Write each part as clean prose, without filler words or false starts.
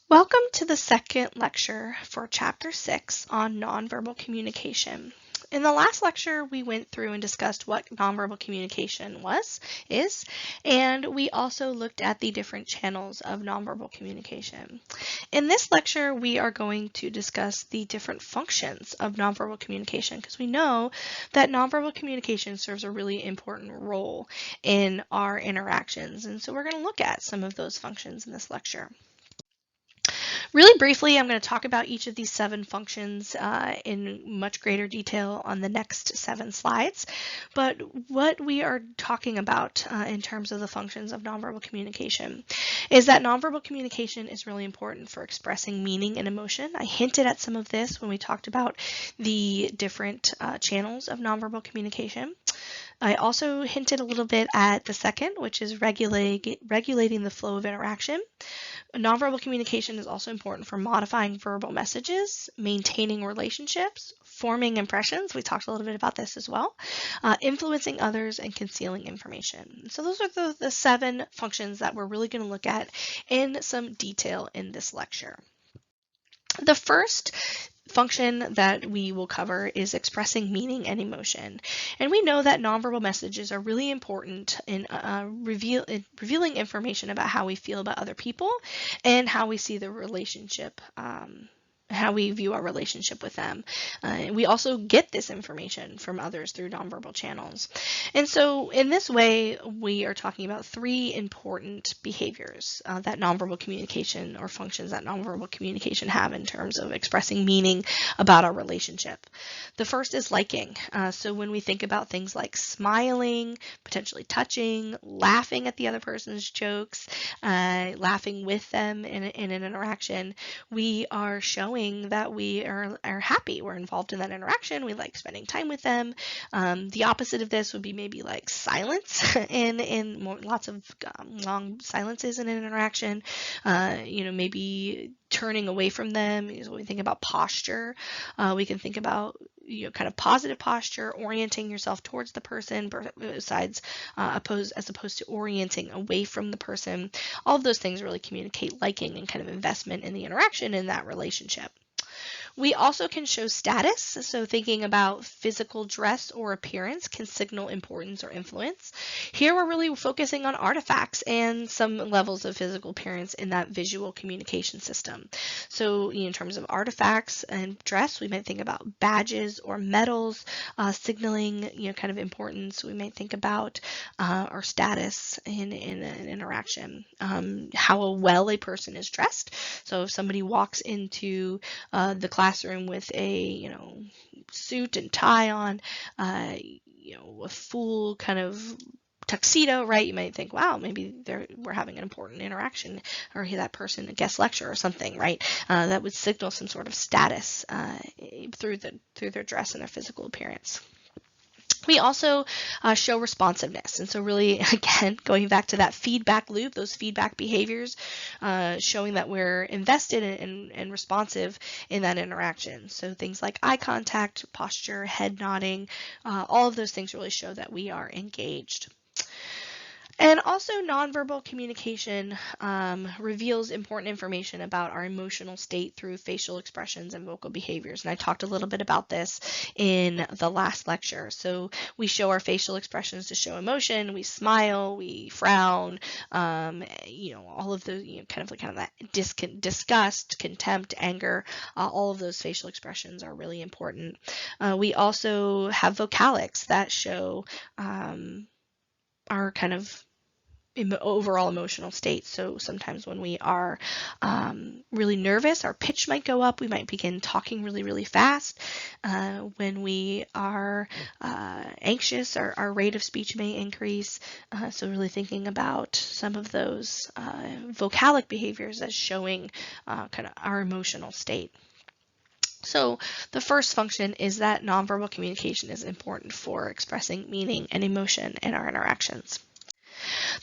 Welcome to the second lecture for Chapter 6 on nonverbal communication. In the last lecture, we went through and discussed what nonverbal communication is, and we also looked at the different channels of nonverbal communication. In this lecture, we are going to discuss the different functions of nonverbal communication because we know that nonverbal communication serves a really important role in our interactions, and so we're going to look at some of those functions in this lecture. Really briefly, I'm going to talk about each of these 7 functions in much greater detail on the next 7 slides. But what we are talking about in terms of the functions of nonverbal communication is that nonverbal communication is really important for expressing meaning and emotion. I hinted at some of this when we talked about the different channels of nonverbal communication. I also hinted a little bit at the second, which is regulating the flow of interaction. Nonverbal communication is also important for modifying verbal messages, maintaining relationships, forming impressions. We talked a little bit about this as well, influencing others, and concealing information. So those are the 7 functions that we're really going to look at in some detail in this lecture. The first function that we will cover is expressing meaning and emotion. And we know that nonverbal messages are really important in revealing information about how we feel about other people and how we see the relationship, how we view our relationship with them. We also get this information from others through nonverbal channels. And so in this way, we are talking about 3 important behaviors that nonverbal communication or functions that nonverbal communication have in terms of expressing meaning about our relationship. The first is liking. So when we think about things like smiling, potentially touching, laughing at the other person's jokes, laughing with them in an interaction, we are showing that we are happy. We're involved in that interaction. We like spending time with them. The opposite of this would be maybe like silence in lots of long silences in an interaction. Maybe turning away from them. When we think about posture, we can think about kind of positive posture, orienting yourself towards the person, as opposed to orienting away from the person. All of those things really communicate liking and kind of investment in the interaction in that relationship. We also can show status, so thinking about physical dress or appearance can signal importance or influence. Here we're really focusing on artifacts and some levels of physical appearance in that visual communication system. So in terms of artifacts and dress, we might think about badges or medals signaling kind of importance. We might think about our status in an interaction, how well a person is dressed. So if somebody walks into the classroom with a suit and tie on, a full kind of tuxedo, right? You might think, wow, maybe we're having an important interaction, or that person a guest lecture or something, right? That would signal some sort of status through their dress and their physical appearance. We also show responsiveness. And so really, again, going back to that feedback loop, those feedback behaviors, showing that we're invested and responsive in that interaction. So things like eye contact, posture, head nodding, all of those things really show that we are engaged. And also nonverbal communication reveals important information about our emotional state through facial expressions and vocal behaviors. And I talked a little bit about this in the last lecture. So we show our facial expressions to show emotion. We smile, we frown, all of the kind of that disgust, contempt, anger, all of those facial expressions are really important. We also have vocalics that show our kind of overall emotional state. So sometimes when we are really nervous, our pitch might go up. We might begin talking really, really fast. When we are anxious, our rate of speech may increase. So really thinking about some of those vocalic behaviors as showing kind of our emotional state. So the first function is that nonverbal communication is important for expressing meaning and emotion in our interactions.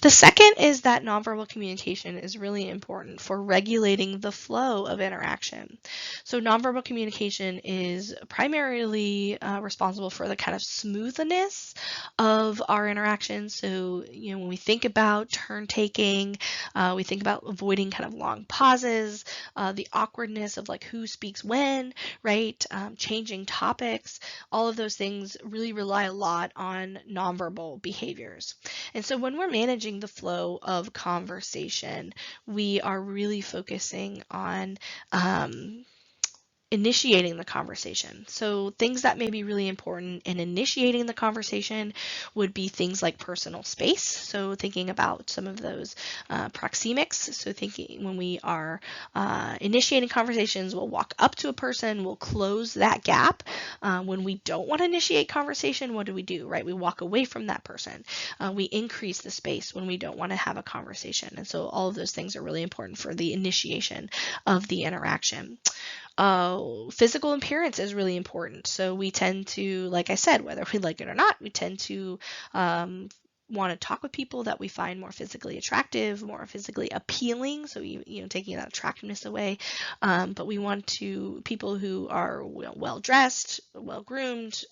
The second is that nonverbal communication is really important for regulating the flow of interaction. So nonverbal communication is primarily responsible for the kind of smoothness of our interactions. So, when we think about turn taking, we think about avoiding kind of long pauses, the awkwardness of like who speaks when, right? Changing topics, all of those things really rely a lot on nonverbal behaviors. And so when we're managing the flow of conversation, we are really focusing on initiating the conversation. So things that may be really important in initiating the conversation would be things like personal space. So thinking about some of those proxemics. So thinking when we are initiating conversations, we'll walk up to a person, we'll close that gap. When we don't want to initiate conversation, what do? Right? We walk away from that person. We increase the space when we don't want to have a conversation. And so all of those things are really important for the initiation of the interaction. Physical appearance is really important. So we tend to, like I said, whether we like it or not, we tend to want to talk with people that we find more physically attractive, more physically appealing. So, taking that attractiveness away. But we want people who are well dressed, well groomed,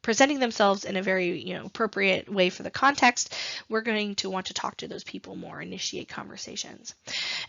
presenting themselves in a very appropriate way for the context. We're going to want to talk to those people more, initiate conversations.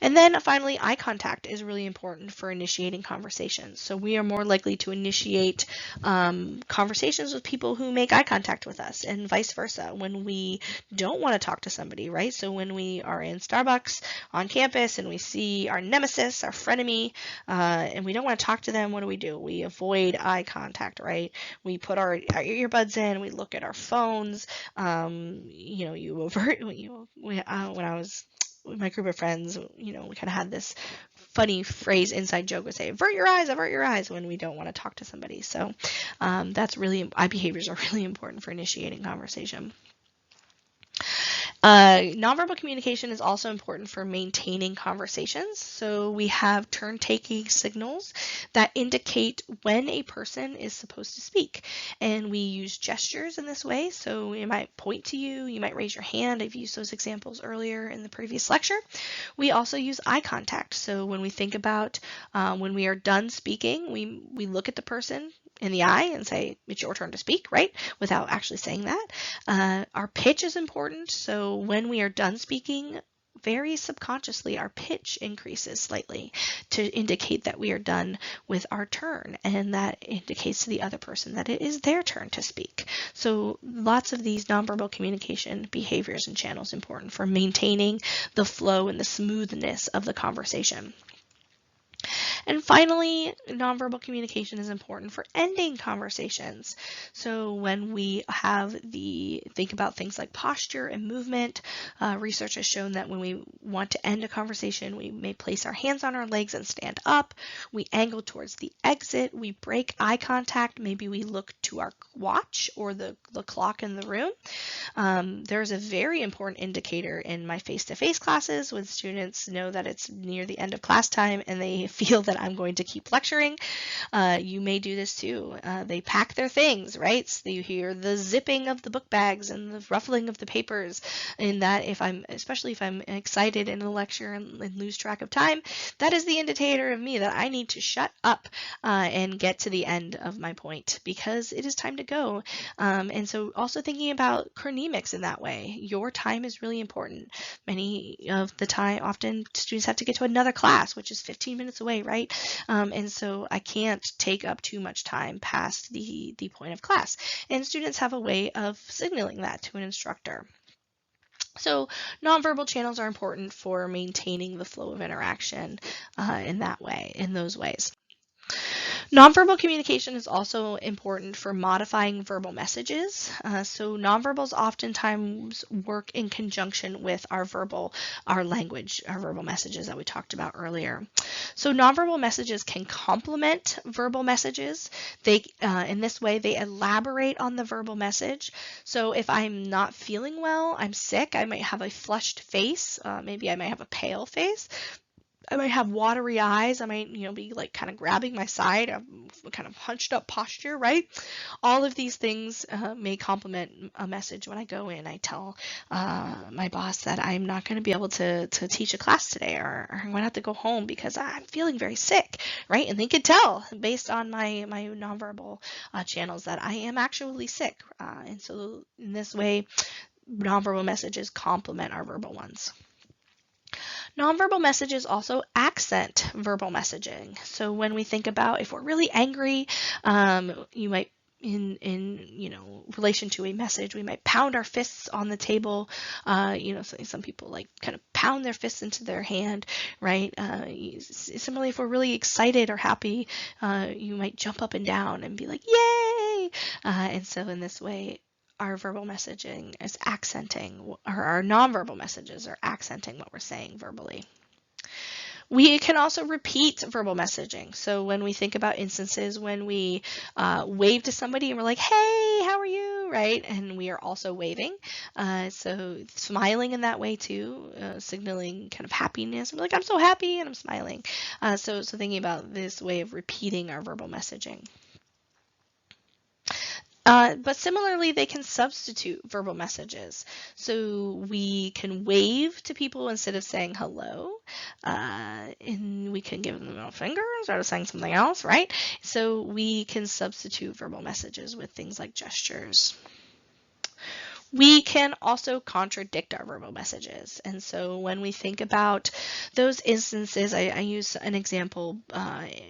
And then finally, eye contact is really important for initiating conversations. So we are more likely to initiate conversations with people who make eye contact with us, and vice versa when we don't want to talk to somebody, right? So when we are in Starbucks on campus and we see our nemesis, our frenemy, and we don't want to talk to them, what do? We avoid eye contact, right? We put our earbuds in, we look at our phones, you avert, when I was with my group of friends, we kind of had this funny phrase, inside joke would say, avert your eyes when we don't want to talk to somebody. So eye behaviors are really important for initiating conversation. Nonverbal communication is also important for maintaining conversations. So we have turn-taking signals that indicate when a person is supposed to speak. And we use gestures in this way. So you might point to you might raise your hand. I've used those examples earlier in the previous lecture. We also use eye contact. So when we think about when we are done speaking, we look at the person in the eye and say, it's your turn to speak, right? Without actually saying that. Our pitch is important. So when we are done speaking, very subconsciously, our pitch increases slightly to indicate that we are done with our turn, and that indicates to the other person that it is their turn to speak. So lots of these nonverbal communication behaviors and channels important for maintaining the flow and the smoothness of the conversation. And finally, nonverbal communication is important for ending conversations. So when we think about things like posture and movement, research has shown that when we want to end a conversation, we may place our hands on our legs and stand up. We angle towards the exit. We break eye contact. Maybe we look to our watch or the clock in the room. There's a very important indicator in my face-to-face classes when students know that it's near the end of class time and they feel that I'm going to keep lecturing. You may do this too. They pack their things, right? So you hear the zipping of the book bags and the ruffling of the papers. And that especially if I'm excited in a lecture and lose track of time, that is the indicator of me that I need to shut up and get to the end of my point because it is time to go. And so also thinking about chronemics in that way. Your time is really important. Many of the time, often students have to get to another class, which is 15 minutes away, right? And so I can't take up too much time past the point of class. And students have a way of signaling that to an instructor. So nonverbal channels are important for maintaining the flow of interaction in those ways. Nonverbal communication is also important for modifying verbal messages. So nonverbals oftentimes work in conjunction with our verbal messages that we talked about earlier. So nonverbal messages can complement verbal messages. In this way, they elaborate on the verbal message. So if I'm not feeling well, I'm sick, I might have a flushed face, maybe I might have a pale face. I might have watery eyes. I might, be like kind of grabbing my side, kind of hunched up posture, right? All of these things may complement a message. When I go in, I tell my boss that I'm not going to be able to teach a class today, or I'm going to have to go home because I'm feeling very sick, right? And they could tell based on my nonverbal channels that I am actually sick. And so in this way, nonverbal messages complement our verbal ones. Nonverbal messages also accent verbal messaging. So when we think about if we're really angry, you might in relation to a message, we might pound our fists on the table. Some people like kind of pound their fists into their hand, right? Similarly, if we're really excited or happy, you might jump up and down and be like, "Yay!" And so in this way, our verbal messaging is accenting, or our nonverbal messages are accenting what we're saying verbally. We can also repeat verbal messaging. So when we think about instances when we wave to somebody and we're like, "Hey, how are you?" Right? And we are also waving. So smiling in that way too, signaling kind of happiness. I'm like, "I'm so happy," and I'm smiling. So thinking about this way of repeating our verbal messaging. But similarly, they can substitute verbal messages. So we can wave to people instead of saying hello, and we can give them the middle finger instead of saying something else, right? So we can substitute verbal messages with things like gestures. We can also contradict our verbal messages. And so when we think about those instances, I use an example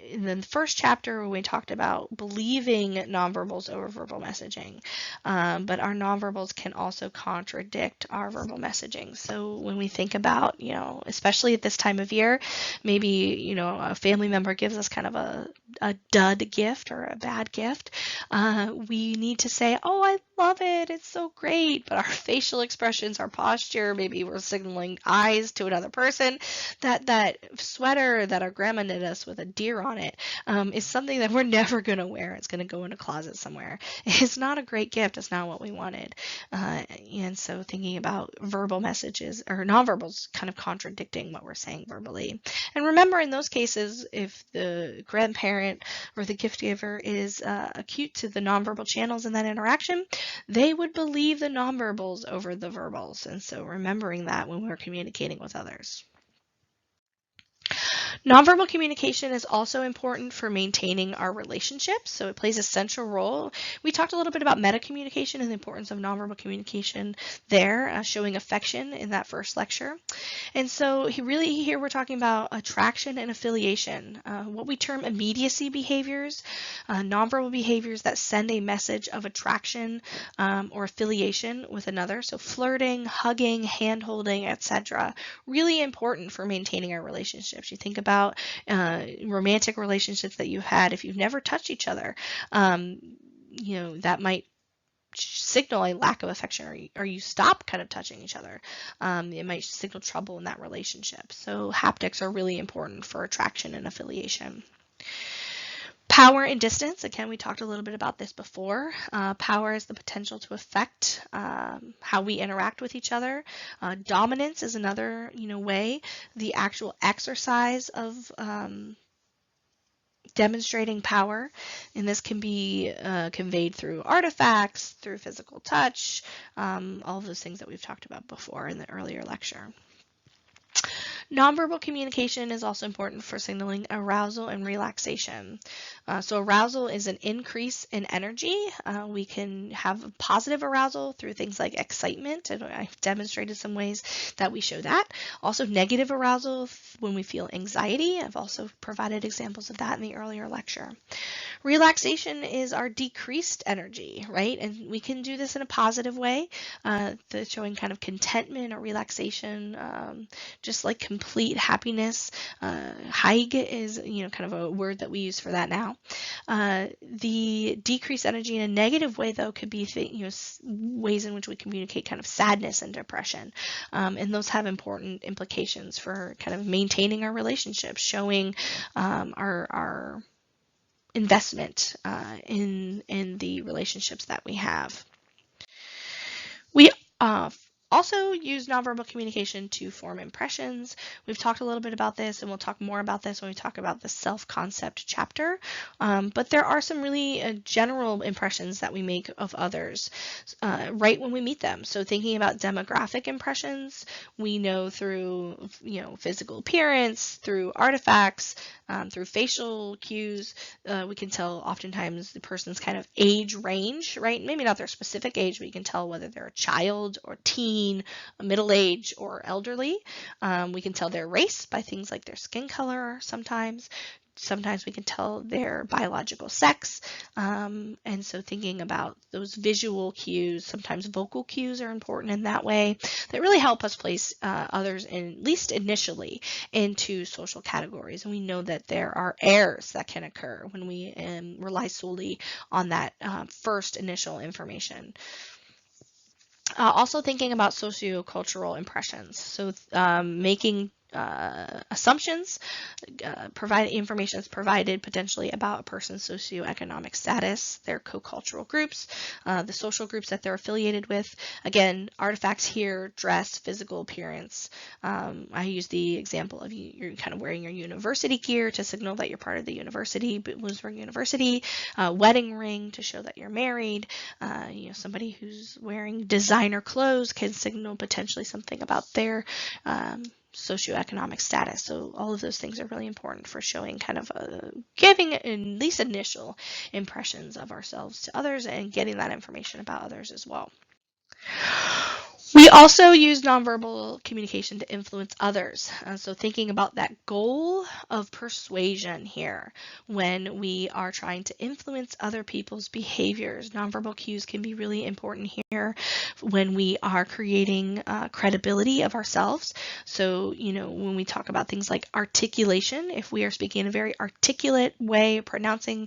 in the first chapter when we talked about believing nonverbals over verbal messaging. But our nonverbals can also contradict our verbal messaging. So when we think about, especially at this time of year, maybe, a family member gives us kind of a dud gift or a bad gift, we need to say, "Oh, I love it. It's so great." But our facial expressions, our posture, maybe we're signaling eyes to another person. That sweater that our grandma knit us with a deer on it is something that we're never going to wear. It's going to go in a closet somewhere. It's not a great gift. It's not what we wanted. And so thinking about verbal messages or nonverbals kind of contradicting what we're saying verbally. And remember, in those cases, if the grandparent or the gift giver is acute to the nonverbal channels in that interaction, they would believe the nonverbals over the verbals. And so remembering that when we're communicating with others. Nonverbal communication is also important for maintaining our relationships, so it plays a central role. We talked a little bit about meta communication and the importance of nonverbal communication there, showing affection in that first lecture. And so here we're talking about attraction and affiliation, what we term immediacy behaviors, nonverbal behaviors that send a message of attraction or affiliation with another. So flirting, hugging, hand-holding, etc. Really important for maintaining our relationships. You think about romantic relationships that you've had. If you've never touched each other, that might signal a lack of affection, or you stop kind of touching each other. It might signal trouble in that relationship. So haptics are really important for attraction and affiliation. Power and distance, again, we talked a little bit about this before. Power is the potential to affect how we interact with each other. Dominance is another way. The actual exercise of demonstrating power, and this can be conveyed through artifacts, through physical touch, all of those things that we've talked about before in the earlier lecture. Nonverbal communication is also important for signaling arousal and relaxation. So arousal is an increase in energy. We can have positive arousal through things like excitement, and I've demonstrated some ways that we show that. Also negative arousal when we feel anxiety. I've also provided examples of that in the earlier lecture. Relaxation is our decreased energy, right? And we can do this in a positive way, showing kind of contentment or relaxation, just like complete happiness. Haig is, kind of a word that we use for that now. The decreased energy in a negative way, though, could be ways in which we communicate kind of sadness and depression, and those have important implications for kind of maintaining our relationships, showing our investment in the relationships that we have. We Also use nonverbal communication to form impressions. We've talked a little bit about this, and we'll talk more about this when we talk about the self-concept chapter. But there are some really general impressions that we make of others right when we meet them. So thinking about demographic impressions, we know through physical appearance, through artifacts, through facial cues, we can tell oftentimes the person's kind of age range, right? Maybe not their specific age, but you can tell whether they're a child or teen, middle age, or elderly. We can tell their race by things like their skin color sometimes. Sometimes we can tell their biological sex. And so thinking about those visual cues, sometimes vocal cues are important in that way, that really help us place others, at least initially, into social categories. And we know that there are errors that can occur when we rely solely on that first initial information. Also thinking about sociocultural impressions. So making assumptions, information is provided potentially about a person's socioeconomic status, their co-cultural groups, the social groups that they're affiliated with. Again, artifacts here, dress, physical appearance. I use the example of you're kind of wearing your university gear to signal that you're part of the university, Bloomsburg University, wedding ring to show that you're married. Somebody who's wearing designer clothes can signal potentially something about their socioeconomic status. So all of those things are really important for showing kind of giving at least initial impressions of ourselves to others and getting that information about others as well. We also use nonverbal communication to influence others. So thinking about that goal of persuasion here, when we are trying to influence other people's behaviors, nonverbal cues can be really important here when we are creating credibility of ourselves. So, when we talk about things like articulation, if we are speaking in a very articulate way, pronouncing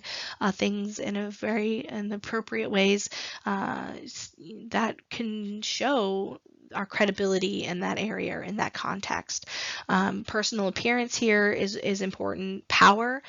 things in the appropriate ways, that can show our credibility in that area, in that context. Personal appearance here is important. Power.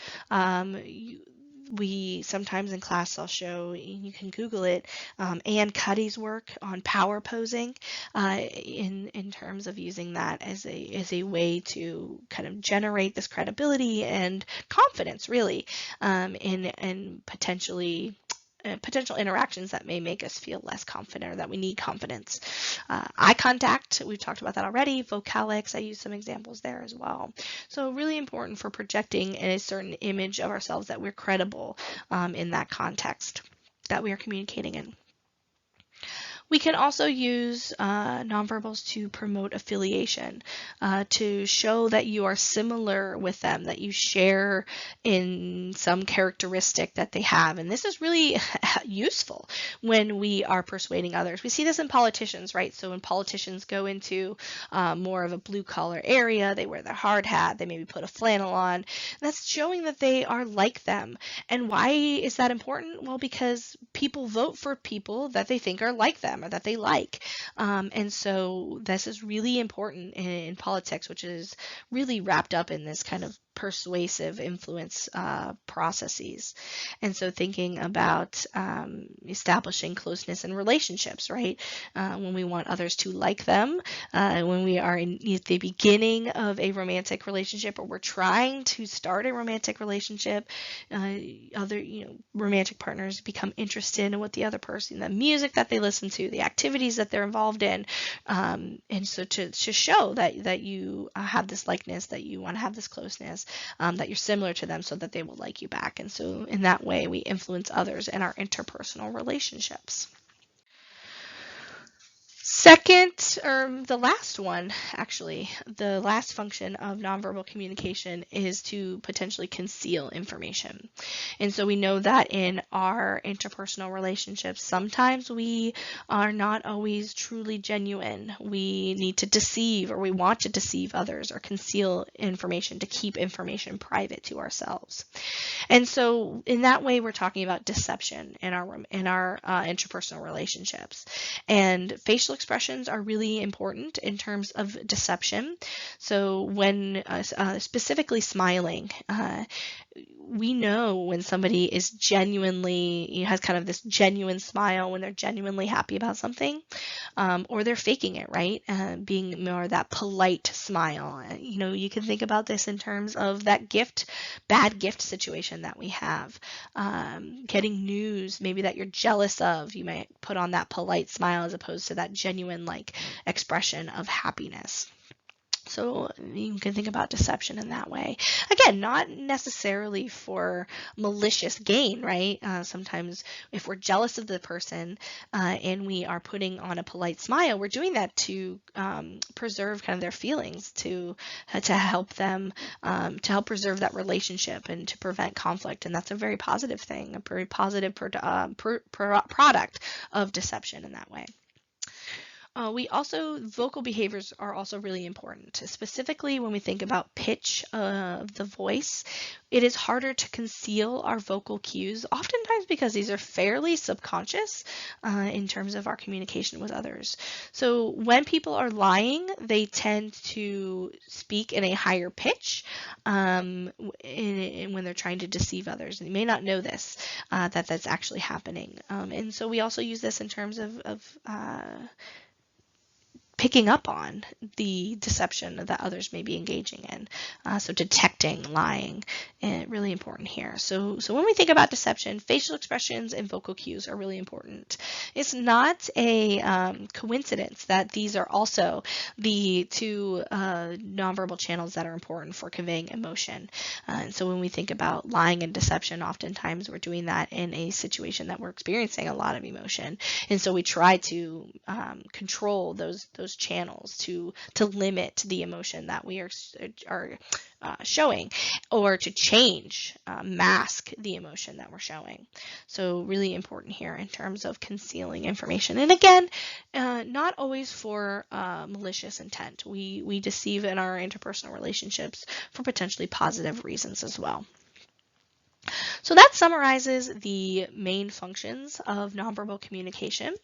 We sometimes in class I'll show, you can Google it, Ann Cuddy's work on power posing in terms of using that as a way to kind of generate this credibility and confidence really in potential interactions that may make us feel less confident or that we need confidence. Eye contact, we've talked about that already. Vocalics, I use some examples there as well. So really important for projecting a certain image of ourselves that we're credible in that context that we are communicating in. We can also use nonverbals to promote affiliation, to show that you are similar with them, that you share in some characteristic that they have. And this is really useful when we are persuading others. We see this in politicians, right? So when politicians go into more of a blue-collar area, they wear their hard hat, they maybe put a flannel on. That's showing that they are like them. And why is that important? Well, because people vote for people that they think are like them or that they like. And so this is really important in politics, which is really wrapped up in this kind of persuasive influence processes. And so thinking about establishing closeness in relationships, right? When we want others to like them, when we are at the beginning of a romantic relationship or we're trying to start a romantic relationship, other romantic partners become interested in what the other person, the music that they listen to, the activities that they're involved in, and so to show that you have this likeness, that you want to have this closeness, that you're similar to them so that they will like you back. And so in that way, we influence others in our interpersonal relationships. Second, or the last one, actually, the last function of nonverbal communication is to potentially conceal information. And so we know that in our interpersonal relationships, sometimes we are not always truly genuine. We need to deceive, or we want to deceive others, or conceal information to keep information private to ourselves. And so in that way, we're talking about deception in our interpersonal relationships. And facial expressions are really important in terms of deception. So when specifically smiling, we know when somebody is genuinely, has kind of this genuine smile, when they're genuinely happy about something, or they're faking it, right? Being more that polite smile. You can think about this in terms of that bad gift situation that we have. Getting news maybe that you're jealous of, you might put on that polite smile as opposed to that genuine expression of happiness. So you can think about deception in that way. Again, not necessarily for malicious gain, right? Sometimes if we're jealous of the person and we are putting on a polite smile, we're doing that to preserve kind of their feelings, to help them, to help preserve that relationship and to prevent conflict. And that's a very positive thing, a very positive product of deception in that way. Vocal behaviors are also really important, specifically when we think about pitch of the voice. It is harder to conceal our vocal cues, oftentimes because these are fairly subconscious in terms of our communication with others. So when people are lying, they tend to speak in a higher pitch when they're trying to deceive others. And you may not know this, that's actually happening. And so we also use this in terms of picking up on the deception that others may be engaging in. So detecting lying, really important here. So when we think about deception, facial expressions and vocal cues are really important. It's not a coincidence that these are also the two nonverbal channels that are important for conveying emotion. And so when we think about lying and deception, oftentimes we're doing that in a situation that we're experiencing a lot of emotion. And so we try to control those channels to limit the emotion that we are showing, or to change, mask the emotion that we're showing. So really important here in terms of concealing information. And again, not always for malicious intent. We deceive in our interpersonal relationships for potentially positive reasons as well. So that summarizes the main functions of nonverbal communication.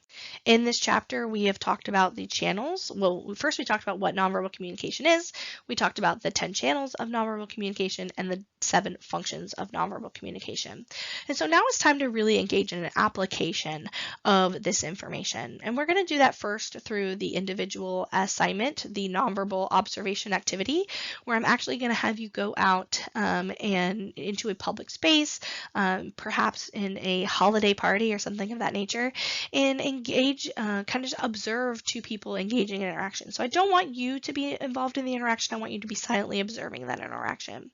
In this chapter, we have talked about the channels. Well, first we talked about what nonverbal communication is. We talked about the 10 channels of nonverbal communication and the 7 functions of nonverbal communication. And so now it's time to really engage in an application of this information. And we're going to do that first through the individual assignment, the nonverbal observation activity, where I'm actually going to have you go out and into a public space, perhaps in a holiday party or something of that nature, and engage, kind of just observe 2 people engaging in interaction. So I don't want you to be involved in the interaction. I want you to be silently observing that interaction.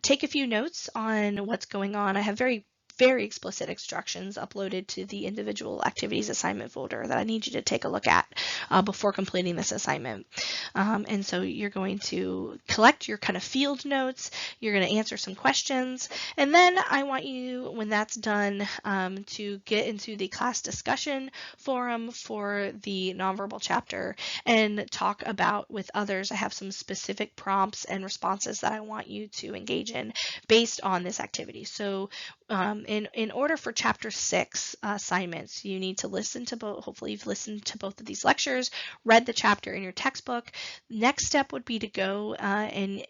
Take a few notes on what's going on. I have very explicit instructions uploaded to the individual activities assignment folder that I need you to take a look at before completing this assignment. And so you're going to collect your kind of field notes, you're going to answer some questions, and then I want you, when that's done, to get into the class discussion forum for the nonverbal chapter and talk about with others. I have some specific prompts and responses that I want you to engage in based on this activity. So in order for chapter 6 assignments, you need to listen to both. Hopefully you've listened to both of these lectures, read the chapter in your textbook. Next step would be to go and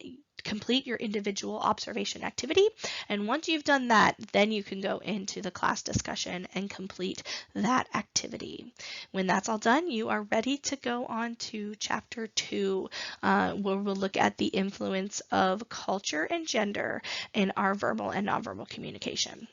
complete your individual observation activity. And once you've done that, then you can go into the class discussion and complete that activity. When that's all done, you are ready to go on to chapter 2, where we'll look at the influence of culture and gender in our verbal and nonverbal communication.